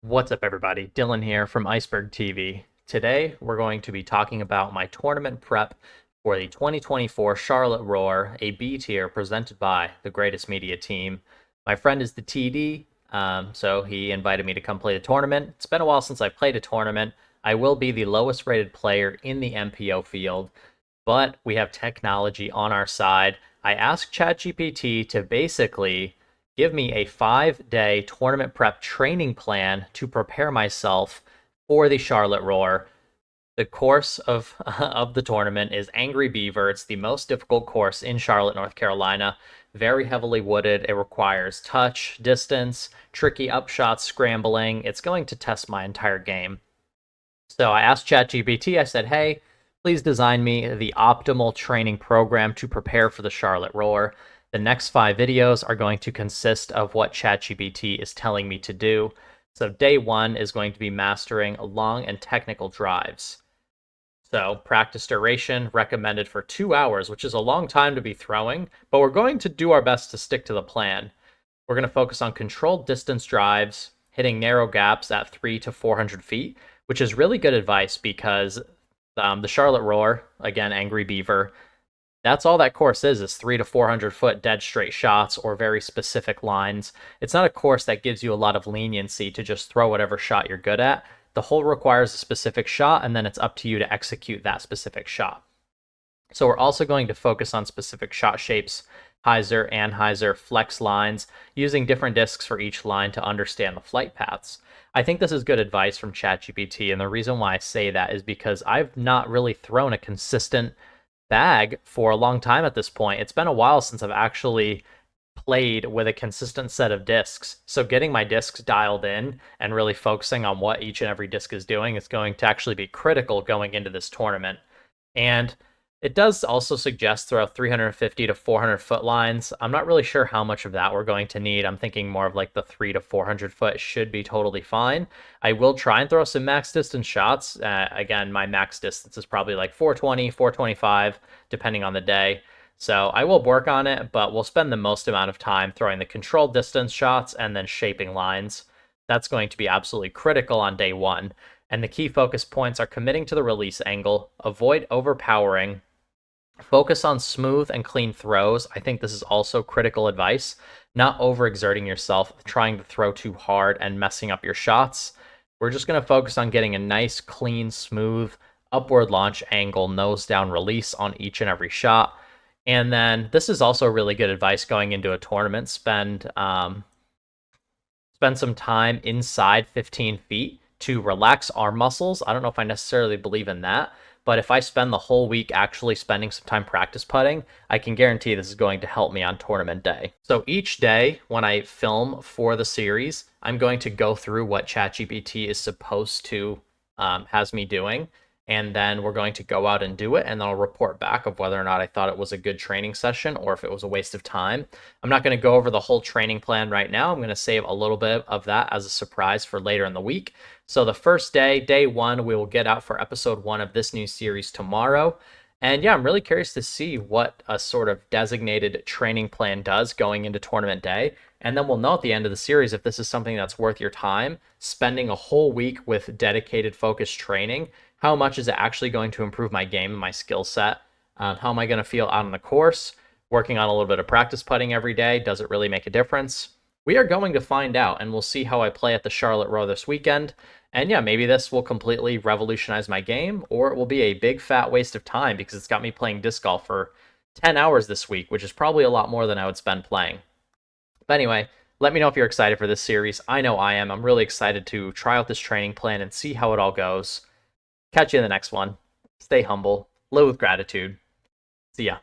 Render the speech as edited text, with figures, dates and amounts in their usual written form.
What's up, everybody? Dylan here from Iceberg TV. Today, we're going to be talking about my tournament prep for the 2024 Charlotte Roar, a B tier presented by the Greatest Media Team. My friend is the TD, so he invited me to come play the tournament. It's been a while since I played a tournament. I will be the lowest rated player in the MPO field, but we have technology on our side. I asked ChatGPT to basically give me a 5-day tournament prep training plan to prepare myself for the Charlotte Roar. The course of of the tournament is Angry Beaver. It's the most difficult course in Charlotte, North Carolina. Very heavily wooded. It requires touch, distance, tricky upshots, scrambling. It's going to test my entire game. So I asked ChatGPT, I said, hey, please design me the optimal training program to prepare for the Charlotte Roar. The next 5 videos are going to consist of what ChatGPT is telling me to do. So day 1 is going to be mastering long and technical drives. So practice duration recommended for 2 hours, which is a long time to be throwing, but we're going to do our best to stick to the plan. We're going to focus on controlled distance drives, hitting narrow gaps at 300 to 400 feet, which is really good advice because the Charlotte Roar, again, Angry Beaver, that's all that course is 300 to 400 foot dead straight shots or very specific lines. It's not a course that gives you a lot of leniency to just throw whatever shot you're good at. The hole requires a specific shot, and then it's up to you to execute that specific shot. So we're also going to focus on specific shot shapes, hyzer, anhyzer, flex lines, using different discs for each line to understand the flight paths. I think this is good advice from ChatGPT, and the reason why I say that is because I've not really thrown a consistent bag for a long time at this point. It's been a while since I've actually played with a consistent set of discs. So getting my discs dialed in and really focusing on what each and every disc is doing is going to actually be critical going into this tournament. And it does also suggest throw 350 to 400 foot lines. I'm not really sure how much of that we're going to need. I'm thinking more of like the 300 to 400 foot should be totally fine. I will try and throw some max distance shots. Again, my max distance is probably like 420, 425, depending on the day. So I will work on it, but we'll spend the most amount of time throwing the controlled distance shots and then shaping lines. That's going to be absolutely critical on day 1. And the key focus points are committing to the release angle, avoid overpowering, focus on smooth and clean throws. I think this is also critical advice. Not overexerting yourself, trying to throw too hard and messing up your shots. We're just going to focus on getting a nice, clean, smooth, upward launch angle, nose down release on each and every shot. And then this is also really good advice going into a tournament. Spend some time inside 15 feet to relax arm muscles. I don't know if I necessarily believe in that, but if I spend the whole week actually spending some time practice putting, I can guarantee this is going to help me on tournament day. So each day when I film for the series, I'm going to go through what ChatGPT is supposed to has me doing, and then we're going to go out and do it, and then I'll report back of whether or not I thought it was a good training session or if it was a waste of time. I'm not going to go over the whole training plan right now. I'm going to save a little bit of that as a surprise for later in the week. So the first day, day 1, we will get out for episode 1 of this new series tomorrow. And yeah, I'm really curious to see what a sort of designated training plan does going into tournament day. And then we'll know at the end of the series if this is something that's worth your time, spending a whole week with dedicated focused training. How much is it actually going to improve my game and my skill set? How am I going to feel out on the course? Working on a little bit of practice putting every day, does it really make a difference? We are going to find out, and we'll see how I play at the Charlotte Roar this weekend. And yeah, maybe this will completely revolutionize my game, or it will be a big fat waste of time because it's got me playing disc golf for 10 hours this week, which is probably a lot more than I would spend playing. But anyway, let me know if you're excited for this series. I know I am. I'm really excited to try out this training plan and see how it all goes. Catch you in the next one. Stay humble. Live with gratitude. See ya.